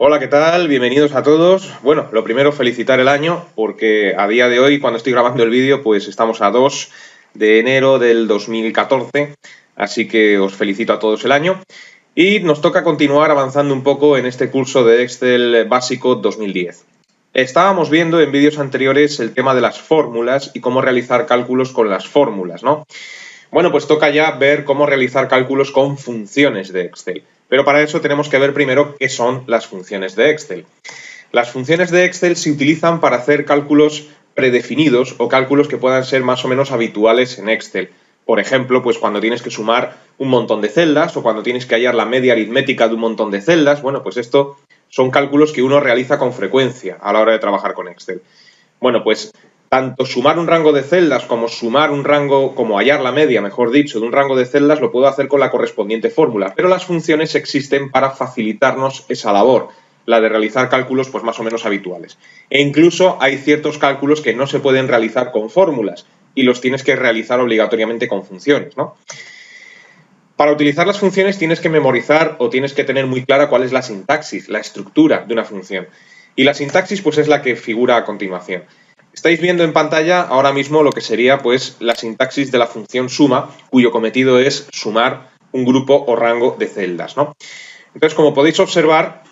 Hola, ¿qué tal? Bienvenidos a todos. Bueno, lo primero, felicitar el año, porque a día de hoy, cuando estoy grabando el vídeo, pues estamos a 2 de enero del 2014, así que os felicito a todos el año. Y nos toca continuar avanzando un poco en este curso de Excel básico 2010. Estábamos viendo en vídeos anteriores el tema de las fórmulas y cómo realizar cálculos con las fórmulas, ¿no? Bueno, pues toca ya ver cómo realizar cálculos con funciones de Excel. Pero para eso tenemos que ver primero qué son las funciones de Excel. Las funciones de Excel se utilizan para hacer cálculos predefinidos o cálculos que puedan ser más o menos habituales en Excel. Por ejemplo, pues cuando tienes que sumar un montón de celdas o cuando tienes que hallar la media aritmética de un montón de celdas, bueno, pues esto son cálculos que uno realiza con frecuencia a la hora de trabajar con Excel. Bueno, pues tanto sumar un rango de celdas como sumar un rango, como hallar la media, mejor dicho, de un rango de celdas, lo puedo hacer con la correspondiente fórmula. Pero las funciones existen para facilitarnos esa labor, la de realizar cálculos pues más o menos habituales. E incluso hay ciertos cálculos que no se pueden realizar con fórmulas y los tienes que realizar obligatoriamente con funciones, ¿no? Para utilizar las funciones tienes que memorizar o tienes que tener muy clara cuál es la sintaxis, la estructura de una función. Y la sintaxis pues es la que figura a continuación. Estáis viendo en pantalla ahora mismo lo que sería pues la sintaxis de la función suma, cuyo cometido es sumar un grupo o rango de celdas, ¿no? Entonces, como podéis observar,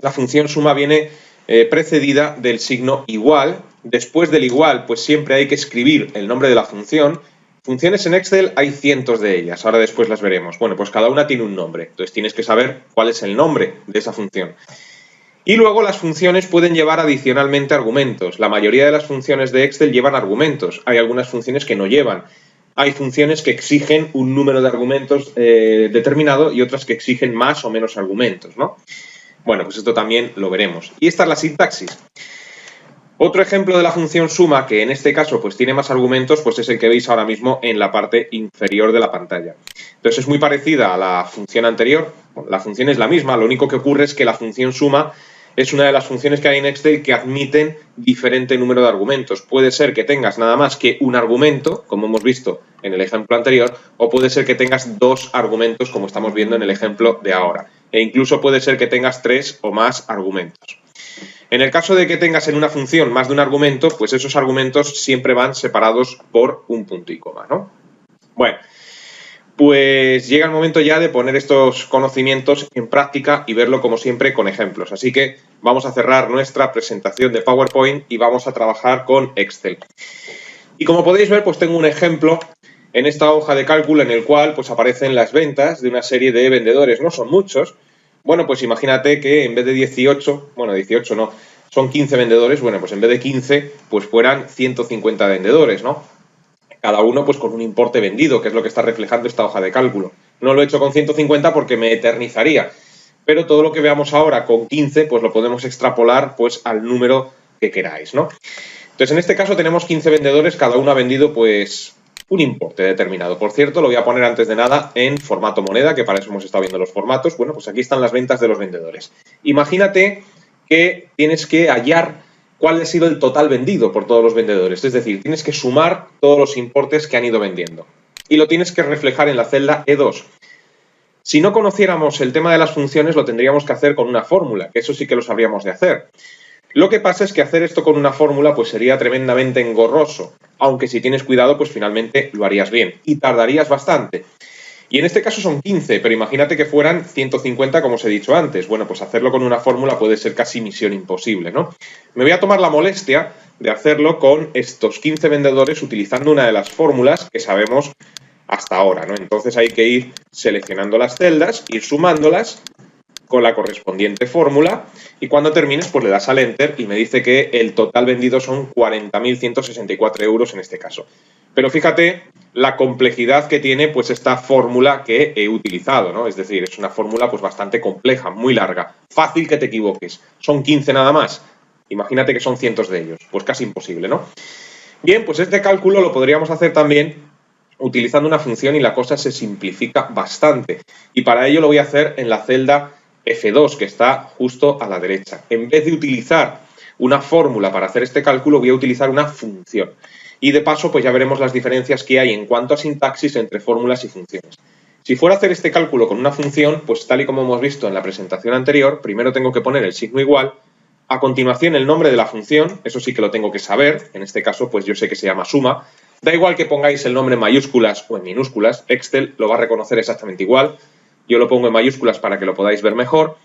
la función suma viene precedida del signo igual. Después del igual, pues siempre hay que escribir el nombre de la función. Funciones en Excel hay cientos de ellas, ahora después las veremos. Bueno, pues cada una tiene un nombre, entonces tienes que saber cuál es el nombre de esa función. Y luego las funciones pueden llevar adicionalmente argumentos. La mayoría de las funciones de Excel llevan argumentos. Hay algunas funciones que no llevan. Hay funciones que exigen un número de argumentos determinado y otras que exigen más o menos argumentos, ¿no? Bueno, pues esto también lo veremos. Y esta es la sintaxis. Otro ejemplo de la función suma, que en este caso pues tiene más argumentos, pues es el que veis ahora mismo en la parte inferior de la pantalla. Entonces es muy parecida a la función anterior. Bueno, la función es la misma, lo único que ocurre es que la función suma es una de las funciones que hay en Excel que admiten diferente número de argumentos. Puede ser que tengas nada más que un argumento, como hemos visto en el ejemplo anterior, o puede ser que tengas dos argumentos, como estamos viendo en el ejemplo de ahora. E incluso puede ser que tengas tres o más argumentos. En el caso de que tengas en una función más de un argumento, pues esos argumentos siempre van separados por un punto y coma, ¿no? Bueno, pues llega el momento ya de poner estos conocimientos en práctica y verlo como siempre con ejemplos. Así que vamos a cerrar nuestra presentación de PowerPoint y vamos a trabajar con Excel. Y como podéis ver, pues tengo un ejemplo en esta hoja de cálculo en el cual pues aparecen las ventas de una serie de vendedores. No son muchos. Bueno, pues imagínate que en vez de 18, bueno, 18 no, son 15 vendedores. Bueno, pues en vez de 15, pues fueran 150 vendedores, ¿no? Cada uno pues con un importe vendido, que es lo que está reflejando esta hoja de cálculo. No lo he hecho con 150 porque me eternizaría, pero todo lo que veamos ahora con 15 pues lo podemos extrapolar pues al número que queráis, ¿no? Entonces en este caso tenemos 15 vendedores, cada uno ha vendido pues un importe determinado. Por cierto, lo voy a poner antes de nada en formato moneda, que para eso hemos estado viendo los formatos. Bueno, pues aquí están las ventas de los vendedores. Imagínate que tienes que hallar cuál ha sido el total vendido por todos los vendedores. Es decir, tienes que sumar todos los importes que han ido vendiendo. Y lo tienes que reflejar en la celda E2. Si no conociéramos el tema de las funciones, lo tendríamos que hacer con una fórmula, que eso sí que lo sabríamos de hacer. Lo que pasa es que hacer esto con una fórmula pues sería tremendamente engorroso, aunque si tienes cuidado pues finalmente lo harías bien y tardarías bastante. Y en este caso son 15, pero imagínate que fueran 150 como os he dicho antes. Bueno, pues hacerlo con una fórmula puede ser casi misión imposible, ¿no? Me voy a tomar la molestia de hacerlo con estos 15 vendedores utilizando una de las fórmulas que sabemos hasta ahora, ¿no? Entonces hay que ir seleccionando las celdas, ir sumándolas con la correspondiente fórmula y cuando termines pues le das al Enter y me dice que el total vendido son 40.164 euros en este caso. Pero fíjate la complejidad que tiene pues esta fórmula que he utilizado, ¿no? Es decir, es una fórmula pues bastante compleja, muy larga, fácil que te equivoques. Son 15 nada más, imagínate que son cientos de ellos, pues casi imposible, ¿no? Bien, pues este cálculo lo podríamos hacer también utilizando una función y la cosa se simplifica bastante. Y para ello lo voy a hacer en la celda F2, que está justo a la derecha. En vez de utilizar una fórmula para hacer este cálculo, voy a utilizar una función. Y de paso, pues ya veremos las diferencias que hay en cuanto a sintaxis entre fórmulas y funciones. Si fuera a hacer este cálculo con una función, pues tal y como hemos visto en la presentación anterior, primero tengo que poner el signo igual, a continuación el nombre de la función, eso sí que lo tengo que saber, en este caso pues yo sé que se llama suma, da igual que pongáis el nombre en mayúsculas o en minúsculas, Excel lo va a reconocer exactamente igual, yo lo pongo en mayúsculas para que lo podáis ver mejor,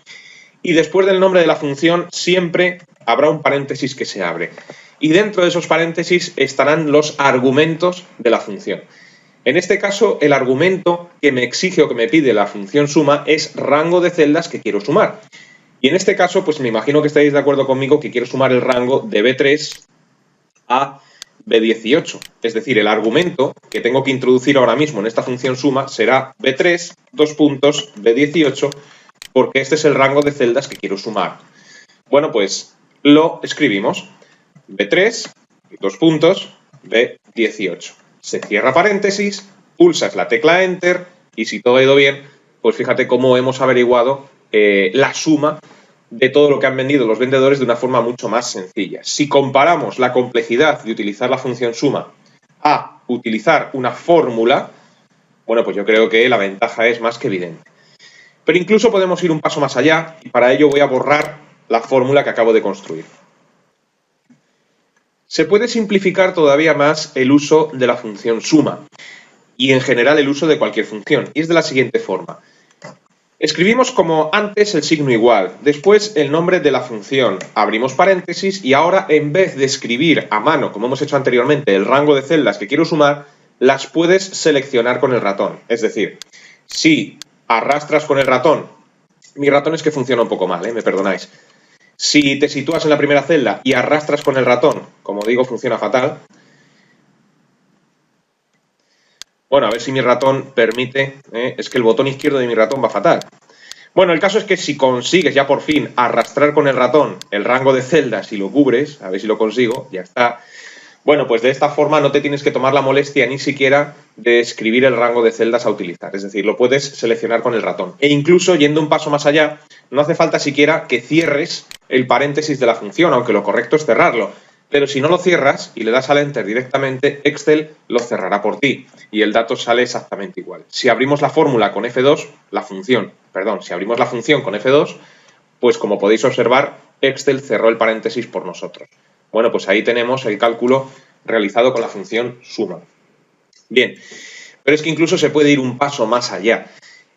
y después del nombre de la función siempre habrá un paréntesis que se abre, y dentro de esos paréntesis estarán los argumentos de la función. En este caso, el argumento que me exige o que me pide la función suma es rango de celdas que quiero sumar. Y en este caso, pues me imagino que estáis de acuerdo conmigo que quiero sumar el rango de B3 a B18. Es decir, el argumento que tengo que introducir ahora mismo en esta función suma será B3, B18, porque este es el rango de celdas que quiero sumar. Bueno, pues lo escribimos. B3, B18. Se cierra paréntesis, pulsas la tecla Enter y si todo ha ido bien, pues fíjate cómo hemos averiguado la suma de todo lo que han vendido los vendedores de una forma mucho más sencilla. Si comparamos la complejidad de utilizar la función suma a utilizar una fórmula, bueno, pues yo creo que la ventaja es más que evidente. Pero incluso podemos ir un paso más allá y para ello voy a borrar la fórmula que acabo de construir. Se puede simplificar todavía más el uso de la función suma y en general el uso de cualquier función. Y es de la siguiente forma. Escribimos como antes el signo igual, después el nombre de la función, abrimos paréntesis y ahora en vez de escribir a mano, como hemos hecho anteriormente, el rango de celdas que quiero sumar, las puedes seleccionar con el ratón. Es decir, si arrastras con el ratón, mi ratón es que funciona un poco mal, me perdonáis. Si te sitúas en la primera celda y arrastras con el ratón, como digo, funciona fatal. Bueno, a ver si mi ratón permite, es que el botón izquierdo de mi ratón va fatal. Bueno, el caso es que si consigues ya por fin arrastrar con el ratón el rango de celdas y lo cubres, a ver si lo consigo, ya está. Bueno, pues de esta forma no te tienes que tomar la molestia ni siquiera de escribir el rango de celdas a utilizar. Es decir, lo puedes seleccionar con el ratón. E incluso, yendo un paso más allá, no hace falta siquiera que cierres el paréntesis de la función, aunque lo correcto es cerrarlo. Pero si no lo cierras y le das al Enter directamente, Excel lo cerrará por ti y el dato sale exactamente igual. Si abrimos la fórmula con F2, si abrimos la función con F2, pues como podéis observar, Excel cerró el paréntesis por nosotros. Bueno, pues ahí tenemos el cálculo realizado con la función suma. Bien, pero es que incluso se puede ir un paso más allá.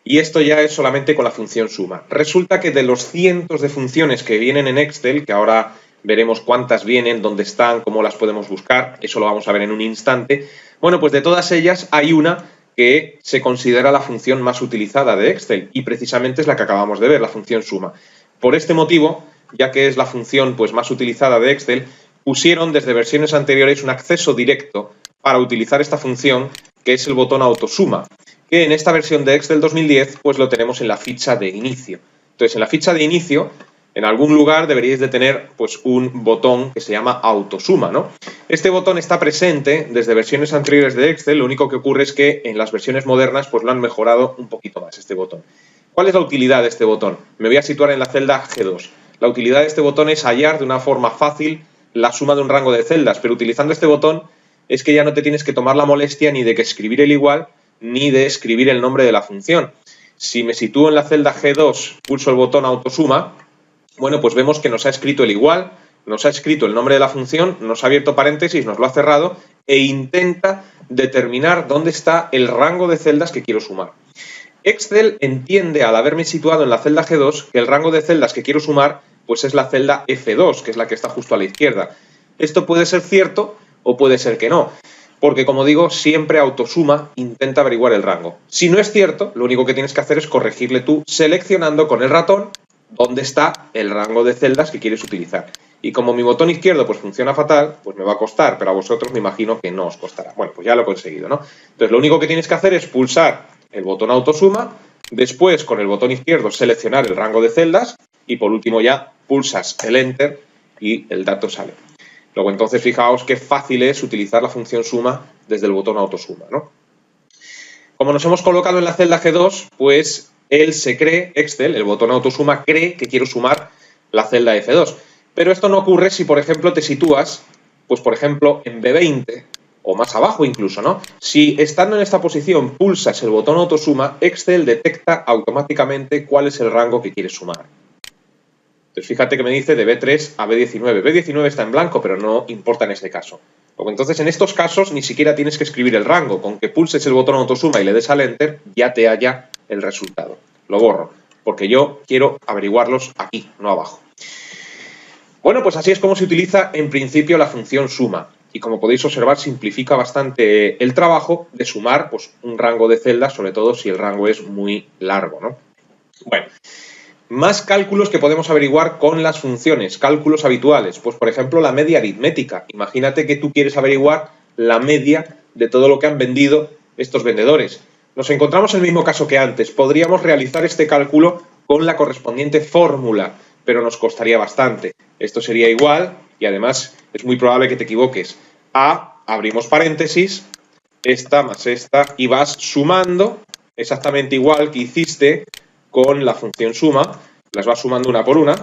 Y esto ya es solamente con la función suma. Resulta que de los cientos de funciones que vienen en Excel, que ahora veremos cuántas vienen, dónde están, cómo las podemos buscar, eso lo vamos a ver en un instante. Bueno, pues de todas ellas hay una que se considera la función más utilizada de Excel y precisamente es la que acabamos de ver, la función suma. Por este motivo, ya que es la función pues, más utilizada de Excel, pusieron desde versiones anteriores un acceso directo para utilizar esta función, que es el botón autosuma, que en esta versión de Excel 2010 pues lo tenemos en la ficha de inicio. Entonces, en la ficha de inicio, en algún lugar deberíais de tener pues, un botón que se llama autosuma, ¿no? Este botón está presente desde versiones anteriores de Excel, lo único que ocurre es que en las versiones modernas pues, lo han mejorado un poquito más este botón. ¿Cuál es la utilidad de este botón? Me voy a situar en la celda G2. La utilidad de este botón es hallar de una forma fácil la suma de un rango de celdas, pero utilizando este botón es que ya no te tienes que tomar la molestia ni de que escribir el igual ni de escribir el nombre de la función. Si me sitúo en la celda G2, pulso el botón autosuma, bueno, pues vemos que nos ha escrito el igual, nos ha escrito el nombre de la función, nos ha abierto paréntesis, nos lo ha cerrado e intenta determinar dónde está el rango de celdas que quiero sumar. Excel entiende, al haberme situado en la celda G2, que el rango de celdas que quiero sumar pues es la celda F2, que es la que está justo a la izquierda. Esto puede ser cierto o puede ser que no, porque como digo, siempre autosuma intenta averiguar el rango. Si no es cierto, lo único que tienes que hacer es corregirle tú seleccionando con el ratón dónde está el rango de celdas que quieres utilizar. Y como mi botón izquierdo pues funciona fatal, pues me va a costar, pero a vosotros me imagino que no os costará. Bueno, pues ya lo he conseguido, ¿no? Entonces lo único que tienes que hacer es pulsar el botón autosuma, después con el botón izquierdo seleccionar el rango de celdas y por último ya pulsas el Enter y el dato sale. Luego entonces fijaos qué fácil es utilizar la función suma desde el botón autosuma, ¿no? Como nos hemos colocado en la celda G2, pues él se cree, Excel, el botón autosuma, cree que quiero sumar la celda F2. Pero esto no ocurre si, por ejemplo, te sitúas, pues por ejemplo, en B20 o más abajo incluso, ¿no? Si estando en esta posición pulsas el botón autosuma, Excel detecta automáticamente cuál es el rango que quieres sumar. Entonces fíjate que me dice de B3 a B19. B19 está en blanco, pero no importa en este caso. Entonces en estos casos ni siquiera tienes que escribir el rango. Con que pulses el botón autosuma y le des al Enter, ya te halla el resultado. Lo borro, porque yo quiero averiguarlos aquí, no abajo. Bueno, pues así es como se utiliza en principio la función suma. Y como podéis observar, simplifica bastante el trabajo de sumar pues, un rango de celdas, sobre todo si el rango es muy largo, ¿no? Bueno, más cálculos que podemos averiguar con las funciones, cálculos habituales. Pues, por ejemplo, la media aritmética. Imagínate que tú quieres averiguar la media de todo lo que han vendido estos vendedores. Nos encontramos en el mismo caso que antes. Podríamos realizar este cálculo con la correspondiente fórmula, pero nos costaría bastante. Esto sería igual, y además es muy probable que te equivoques, a, abrimos paréntesis, esta más esta, y vas sumando exactamente igual que hiciste con la función suma, las vas sumando una por una.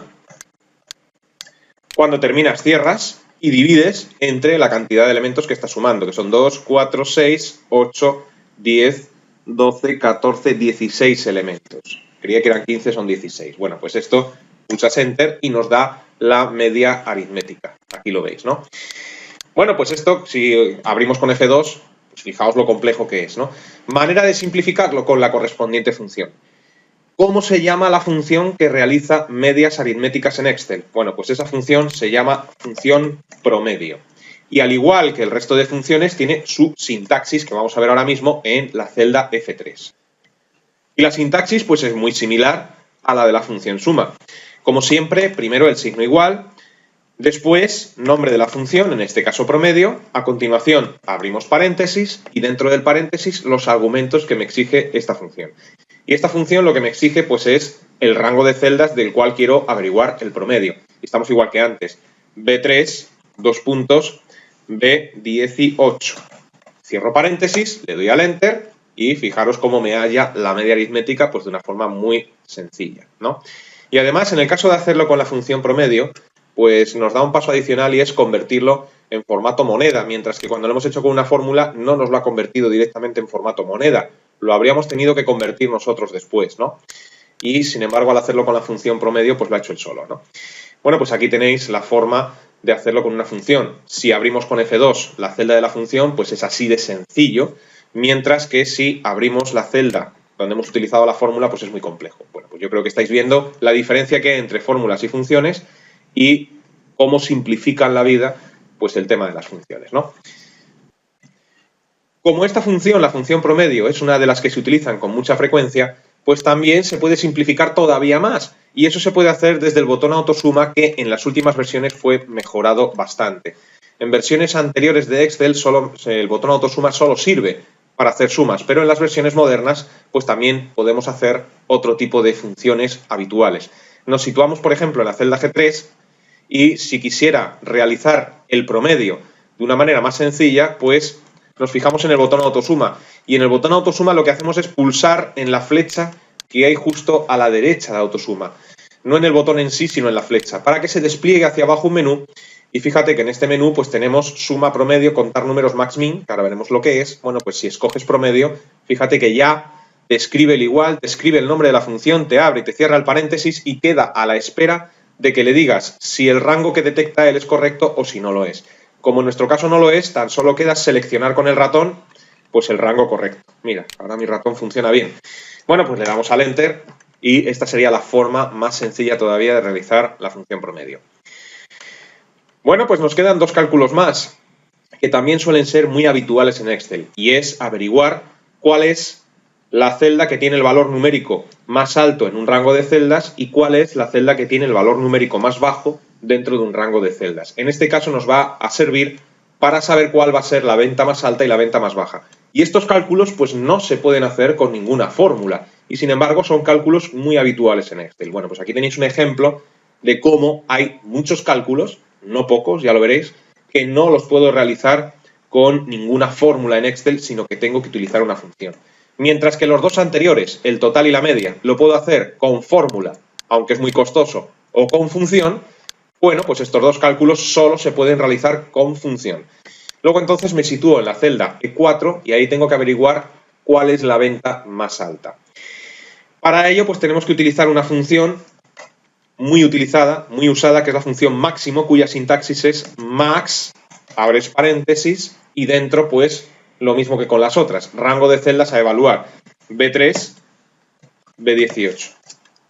Cuando terminas, cierras y divides entre la cantidad de elementos que estás sumando, que son 2, 4, 6, 8, 10, 12, 14, 16 elementos. Creía que eran 15, son 16. Bueno, pues esto pulsas Enter y nos da la media aritmética. Aquí lo veis, ¿no? Bueno, pues esto, si abrimos con F2, pues fijaos lo complejo que es, ¿no? Manera de simplificarlo con la correspondiente función. ¿Cómo se llama la función que realiza medias aritméticas en Excel? Bueno, pues esa función se llama función promedio. Y al igual que el resto de funciones, tiene su sintaxis, que vamos a ver ahora mismo en la celda F3. Y la sintaxis, pues es muy similar a la de la función suma. Como siempre, primero el signo igual, después nombre de la función, en este caso promedio, a continuación abrimos paréntesis y dentro del paréntesis los argumentos que me exige esta función. Y esta función lo que me exige pues es el rango de celdas del cual quiero averiguar el promedio. Estamos igual que antes, B3, dos puntos, B18. Cierro paréntesis, le doy al Enter y fijaros cómo me halla la media aritmética pues de una forma muy sencilla, ¿no? Y además, en el caso de hacerlo con la función promedio, pues nos da un paso adicional y es convertirlo en formato moneda, mientras que cuando lo hemos hecho con una fórmula no nos lo ha convertido directamente en formato moneda. Lo habríamos tenido que convertir nosotros después, ¿no? Y, sin embargo, al hacerlo con la función promedio, pues lo ha hecho él solo, ¿no? Bueno, pues aquí tenéis la forma de hacerlo con una función. Si abrimos con F2 la celda de la función, pues es así de sencillo, mientras que si abrimos la celda donde hemos utilizado la fórmula, pues es muy complejo. Bueno, pues yo creo que estáis viendo la diferencia que hay entre fórmulas y funciones y cómo simplifican la vida, pues el tema de las funciones, ¿no? Como esta función, la función promedio, es una de las que se utilizan con mucha frecuencia, pues también se puede simplificar todavía más. Y eso se puede hacer desde el botón autosuma, que en las últimas versiones fue mejorado bastante. En versiones anteriores de Excel, el botón autosuma solo sirve para hacer sumas, pero en las versiones modernas pues también podemos hacer otro tipo de funciones habituales. Nos situamos, por ejemplo, en la celda G3 y si quisiera realizar el promedio de una manera más sencilla, pues nos fijamos en el botón autosuma y en el botón autosuma lo que hacemos es pulsar en la flecha que hay justo a la derecha de autosuma, no en el botón en sí, sino en la flecha, para que se despliegue hacia abajo un menú. Y fíjate que en este menú pues tenemos suma, promedio, contar números, max, min, que ahora veremos lo que es. Bueno, pues si escoges promedio, fíjate que ya te escribe el igual, te escribe el nombre de la función, te abre y te cierra el paréntesis y queda a la espera de que le digas si el rango que detecta él es correcto o si no lo es. Como en nuestro caso no lo es, tan solo queda seleccionar con el ratón pues el rango correcto. Mira, ahora mi ratón funciona bien. Bueno, pues le damos al Enter y esta sería la forma más sencilla todavía de realizar la función promedio. Bueno, pues nos quedan dos cálculos más, que también suelen ser muy habituales en Excel, y es averiguar cuál es la celda que tiene el valor numérico más alto en un rango de celdas y cuál es la celda que tiene el valor numérico más bajo dentro de un rango de celdas. En este caso nos va a servir para saber cuál va a ser la venta más alta y la venta más baja. Y estos cálculos pues no se pueden hacer con ninguna fórmula, y sin embargo son cálculos muy habituales en Excel. Bueno, pues aquí tenéis un ejemplo de cómo hay muchos cálculos, no pocos, ya lo veréis, que no los puedo realizar con ninguna fórmula en Excel, sino que tengo que utilizar una función. Mientras que los dos anteriores, el total y la media, lo puedo hacer con fórmula, aunque es muy costoso, o con función. Bueno, pues estos dos cálculos solo se pueden realizar con función. Luego entonces me sitúo en la celda E4 y ahí tengo que averiguar cuál es la venta más alta. Para ello pues tenemos que utilizar una función muy utilizada, muy usada, que es la función máximo, cuya sintaxis es max, abres paréntesis, y dentro pues lo mismo que con las otras, rango de celdas a evaluar, B3, B18.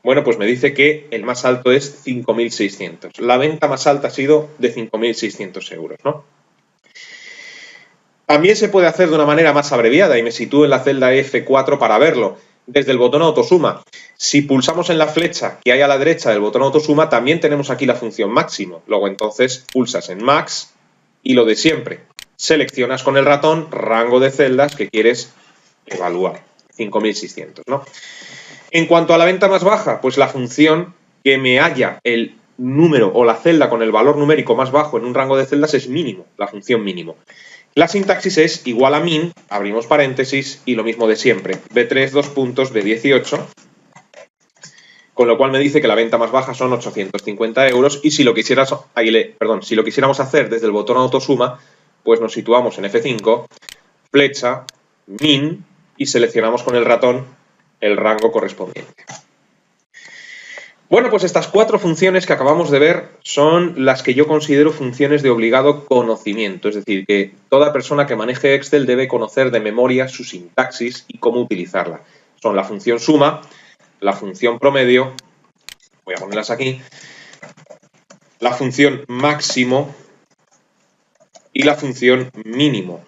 Bueno, pues me dice que el más alto es 5.600. La venta más alta ha sido de 5.600 euros, ¿no? También se puede hacer de una manera más abreviada y me sitúo en la celda F4 para verlo. Desde el botón autosuma. Si pulsamos en la flecha que hay a la derecha del botón autosuma, también tenemos aquí la función máximo. Luego entonces pulsas en max y lo de siempre. Seleccionas con el ratón rango de celdas que quieres evaluar. 5.600, ¿no? En cuanto a la venta más baja, pues la función que me halla el número o la celda con el valor numérico más bajo en un rango de celdas es mínimo, la función mínimo. La sintaxis es igual a min, abrimos paréntesis y lo mismo de siempre, B3, dos puntos, B18, con lo cual me dice que la venta más baja son 850 euros y si lo quisiéramos hacer desde el botón autosuma, pues nos situamos en F5, flecha, min y seleccionamos con el ratón el rango correspondiente. Bueno, pues estas 4 funciones que acabamos de ver son las que yo considero funciones de obligado conocimiento, es decir, que toda persona que maneje Excel debe conocer de memoria su sintaxis y cómo utilizarla. Son la función suma, la función promedio, voy a ponerlas aquí, la función máximo y la función mínimo.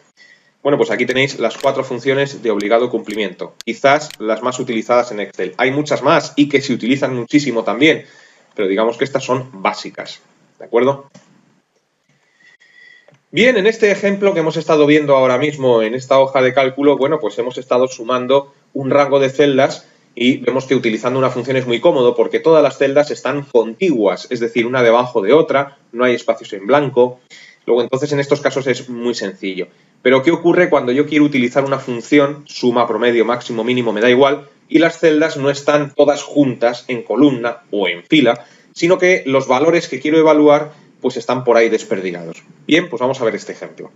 Bueno, pues aquí tenéis las 4 funciones de obligado cumplimiento, quizás las más utilizadas en Excel. Hay muchas más y que se utilizan muchísimo también, pero digamos que estas son básicas, ¿de acuerdo? Bien, en este ejemplo que hemos estado viendo ahora mismo en esta hoja de cálculo, bueno, pues hemos estado sumando un rango de celdas y vemos que utilizando una función es muy cómodo porque todas las celdas están contiguas, es decir, una debajo de otra, no hay espacios en blanco. Luego, entonces, en estos casos es muy sencillo. Pero, ¿qué ocurre cuando yo quiero utilizar una función, suma, promedio, máximo, mínimo, me da igual, y las celdas no están todas juntas en columna o en fila, sino que los valores que quiero evaluar pues están por ahí desperdigados? Bien, pues vamos a ver este ejemplo.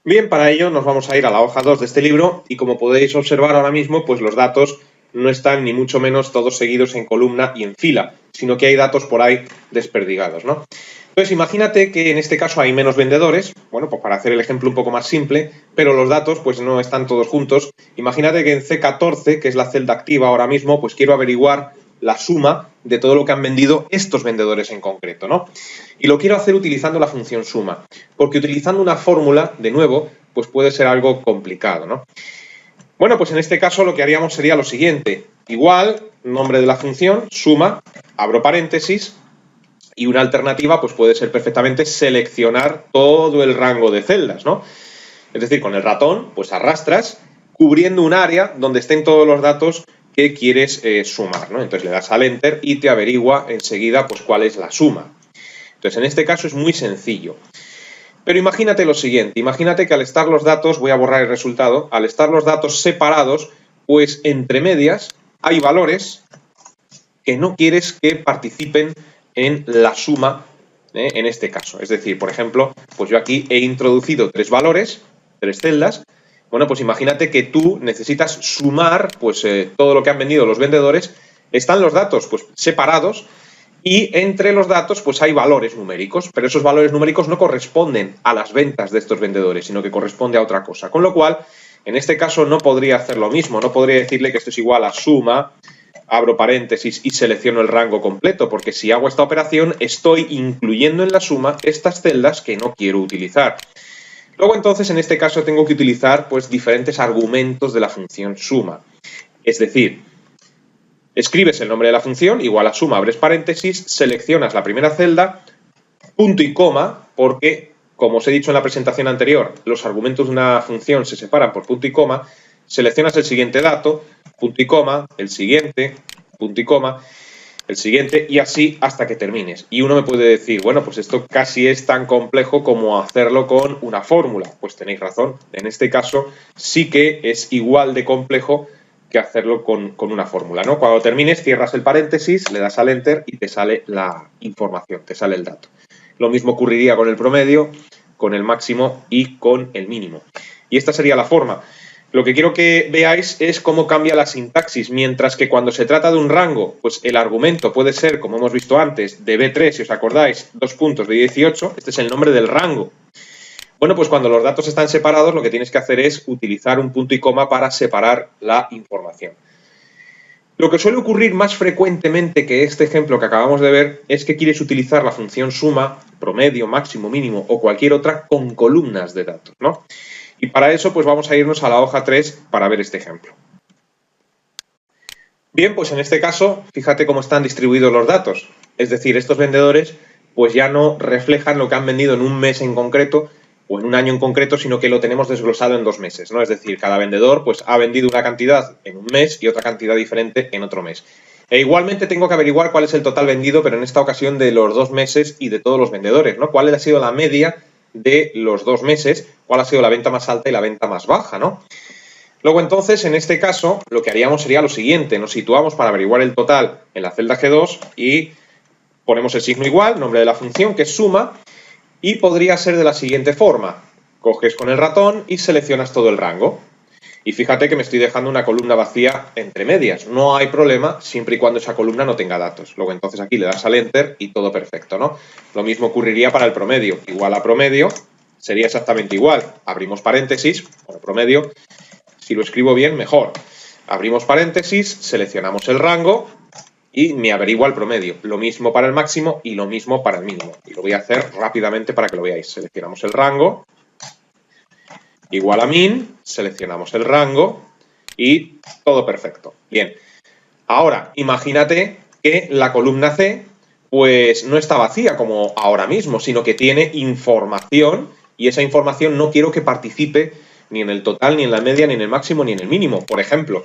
Bien, para ello nos vamos a ir a la hoja 2 de este libro y como podéis observar ahora mismo, pues los datos no están ni mucho menos todos seguidos en columna y en fila, sino que hay datos por ahí desperdigados, ¿no? Entonces, imagínate que en este caso hay menos vendedores, bueno, pues para hacer el ejemplo un poco más simple, pero los datos pues no están todos juntos. Imagínate que en C14, que es la celda activa ahora mismo, pues quiero averiguar la suma de todo lo que han vendido estos vendedores en concreto, ¿no? Y lo quiero hacer utilizando la función suma, porque utilizando una fórmula, de nuevo, pues puede ser algo complicado, ¿no? Bueno, pues en este caso lo que haríamos sería lo siguiente. Igual, nombre de la función, suma, abro paréntesis, y una alternativa pues puede ser perfectamente seleccionar todo el rango de celdas, ¿no? Es decir, con el ratón pues arrastras cubriendo un área donde estén todos los datos que quieres sumar, ¿no? Entonces le das al Enter y te averigua enseguida pues cuál es la suma. Entonces en este caso es muy sencillo. Pero imagínate lo siguiente, imagínate que al estar los datos, voy a borrar el resultado, al estar los datos separados, pues entre medias hay valores que no quieres que participen en la suma, en este caso. Es decir, por ejemplo, pues yo aquí he introducido 3 valores, 3 celdas. Bueno, pues imagínate que tú necesitas sumar pues todo lo que han vendido los vendedores. Están los datos pues separados y entre los datos pues hay valores numéricos, pero esos valores numéricos no corresponden a las ventas de estos vendedores, sino que corresponde a otra cosa. Con lo cual, en este caso no podría hacer lo mismo, no podría decirle que esto es igual a suma, abro paréntesis y selecciono el rango completo, porque si hago esta operación estoy incluyendo en la suma estas celdas que no quiero utilizar. Luego entonces en este caso tengo que utilizar pues diferentes argumentos de la función suma. Es decir, escribes el nombre de la función, igual a suma, abres paréntesis, seleccionas la primera celda, punto y coma, porque como os he dicho en la presentación anterior, los argumentos de una función se separan por punto y coma, seleccionas el siguiente dato, punto y coma, el siguiente, punto y coma, el siguiente y así hasta que termines. Y uno me puede decir, bueno, pues esto casi es tan complejo como hacerlo con una fórmula. Pues tenéis razón, en este caso sí que es igual de complejo que hacerlo con una fórmula, ¿no? Cuando termines cierras el paréntesis, le das al Enter y te sale la información, te sale el dato. Lo mismo ocurriría con el promedio, con el máximo y con el mínimo. Y esta sería la forma. Lo que quiero que veáis es cómo cambia la sintaxis, mientras que cuando se trata de un rango, pues el argumento puede ser, como hemos visto antes, de B3, si os acordáis, 2 puntos de 18, este es el nombre del rango. Bueno, pues cuando los datos están separados, lo que tienes que hacer es utilizar un punto y coma para separar la información. Lo que suele ocurrir más frecuentemente que este ejemplo que acabamos de ver es que quieres utilizar la función suma, promedio, máximo, mínimo o cualquier otra con columnas de datos, ¿no? Y para eso pues vamos a irnos a la hoja 3 para ver este ejemplo. Bien, pues en este caso, fíjate cómo están distribuidos los datos. Es decir, estos vendedores pues ya no reflejan lo que han vendido en un mes en concreto o en un año en concreto, sino que lo tenemos desglosado en 2 meses, ¿no? Es decir, cada vendedor pues ha vendido una cantidad en un mes y otra cantidad diferente en otro mes. E igualmente tengo que averiguar cuál es el total vendido, pero en esta ocasión de los 2 meses y de todos los vendedores, ¿no? ¿Cuál ha sido la media de los 2 meses? ¿Cuál ha sido la venta más alta y la venta más baja, ¿no? Luego entonces, en este caso, lo que haríamos sería lo siguiente. Nos situamos para averiguar el total en la celda G2 y ponemos el signo igual, nombre de la función, que es suma, y podría ser de la siguiente forma. Coges con el ratón y seleccionas todo el rango. Y fíjate que me estoy dejando una columna vacía entre medias. No hay problema siempre y cuando esa columna no tenga datos. Luego entonces aquí le das al Enter y todo perfecto, ¿no? Lo mismo ocurriría para el promedio. Igual a promedio sería exactamente igual. Abrimos paréntesis, bueno, promedio. Si lo escribo bien, mejor. Abrimos paréntesis, seleccionamos el rango y me averigua el promedio. Lo mismo para el máximo y lo mismo para el mínimo. Y lo voy a hacer rápidamente para que lo veáis. Seleccionamos el rango, igual a min, seleccionamos el rango y todo perfecto. Bien, ahora imagínate que la columna C pues no está vacía como ahora mismo, sino que tiene información y esa información no quiero que participe ni en el total, ni en la media, ni en el máximo, ni en el mínimo. Por ejemplo,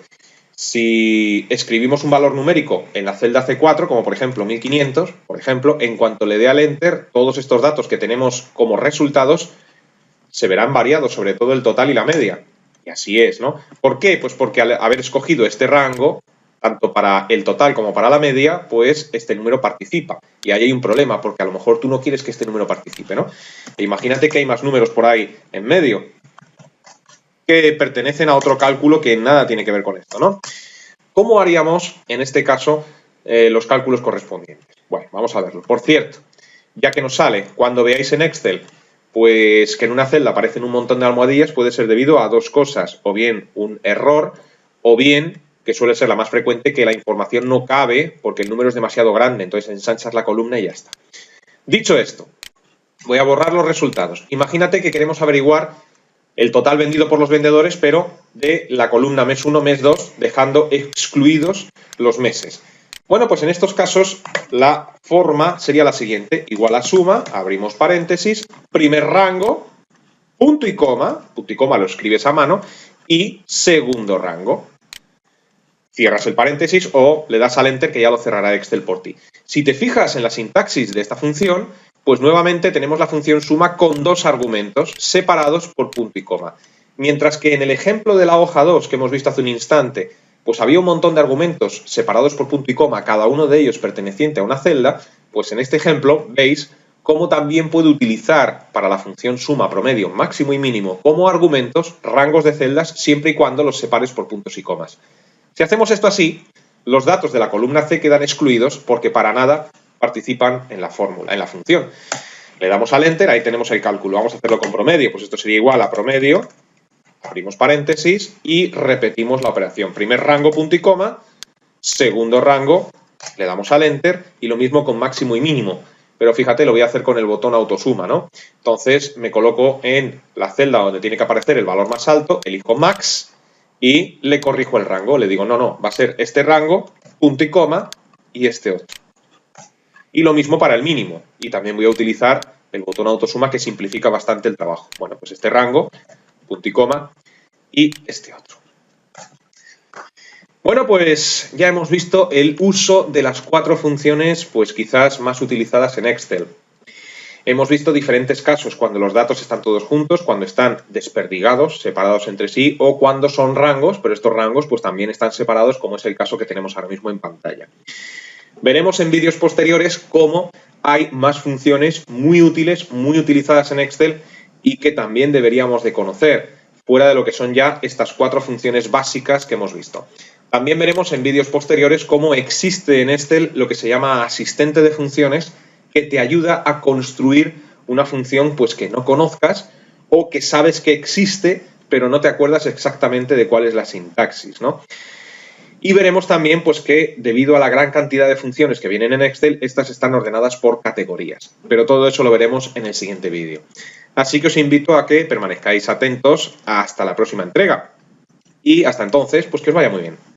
si escribimos un valor numérico en la celda C4, como por ejemplo 1500, por ejemplo, en cuanto le dé al Enter, todos estos datos que tenemos como resultados se verán variados, sobre todo el total y la media. Y así es, ¿no? ¿Por qué? Pues porque al haber escogido este rango, tanto para el total como para la media, pues este número participa. Y ahí hay un problema, porque a lo mejor tú no quieres que este número participe, ¿no? E imagínate que hay más números por ahí en medio que pertenecen a otro cálculo que nada tiene que ver con esto, ¿no? ¿Cómo haríamos, en este caso, los cálculos correspondientes? Bueno, vamos a verlo. Por cierto, ya que nos sale, cuando veáis en Excel, pues que en una celda aparecen un montón de almohadillas, puede ser debido a dos cosas, o bien un error, o bien, que suele ser la más frecuente, que la información no cabe porque el número es demasiado grande, entonces ensanchas la columna y ya está. Dicho esto, voy a borrar los resultados. Imagínate que queremos averiguar el total vendido por los vendedores, pero de la columna mes 1, mes 2, dejando excluidos los meses. Bueno, pues en estos casos la forma sería la siguiente. Igual a suma, abrimos paréntesis, primer rango, punto y coma lo escribes a mano, y segundo rango. Cierras el paréntesis o le das al Enter que ya lo cerrará Excel por ti. Si te fijas en la sintaxis de esta función, pues nuevamente tenemos la función suma con dos argumentos separados por punto y coma. Mientras que en el ejemplo de la hoja 2 que hemos visto hace un instante, pues había un montón de argumentos separados por punto y coma, cada uno de ellos perteneciente a una celda, pues en este ejemplo veis cómo también puede utilizar para la función suma, promedio, máximo y mínimo como argumentos rangos de celdas siempre y cuando los separes por puntos y comas. Si hacemos esto así, los datos de la columna C quedan excluidos porque para nada participan en la fórmula, en la función. Le damos al Enter, ahí tenemos el cálculo. Vamos a hacerlo con promedio, pues esto sería igual a promedio, abrimos paréntesis y repetimos la operación. Primer rango, punto y coma, segundo rango, le damos al Enter y lo mismo con máximo y mínimo. Pero fíjate, lo voy a hacer con el botón autosuma, ¿no? Entonces me coloco en la celda donde tiene que aparecer el valor más alto, elijo max y le corrijo el rango. Le digo, no, va a ser este rango, punto y coma, y este otro. Y lo mismo para el mínimo. Y también voy a utilizar el botón autosuma que simplifica bastante el trabajo. Bueno, pues este rango, punto y coma, y este otro. Bueno, pues ya hemos visto el uso de las 4 funciones, pues quizás más utilizadas en Excel. Hemos visto diferentes casos cuando los datos están todos juntos, cuando están desperdigados, separados entre sí, o cuando son rangos, pero estos rangos pues también están separados, como es el caso que tenemos ahora mismo en pantalla. Veremos en vídeos posteriores cómo hay más funciones muy útiles, muy utilizadas en Excel y que también deberíamos de conocer, fuera de lo que son ya estas 4 funciones básicas que hemos visto. También veremos en vídeos posteriores cómo existe en Excel lo que se llama asistente de funciones, que te ayuda a construir una función pues que no conozcas o que sabes que existe, pero no te acuerdas exactamente de cuál es la sintaxis, ¿no? Y veremos también pues, que debido a la gran cantidad de funciones que vienen en Excel, estas están ordenadas por categorías. Pero todo eso lo veremos en el siguiente vídeo. Así que os invito a que permanezcáis atentos hasta la próxima entrega. Y hasta entonces, pues que os vaya muy bien.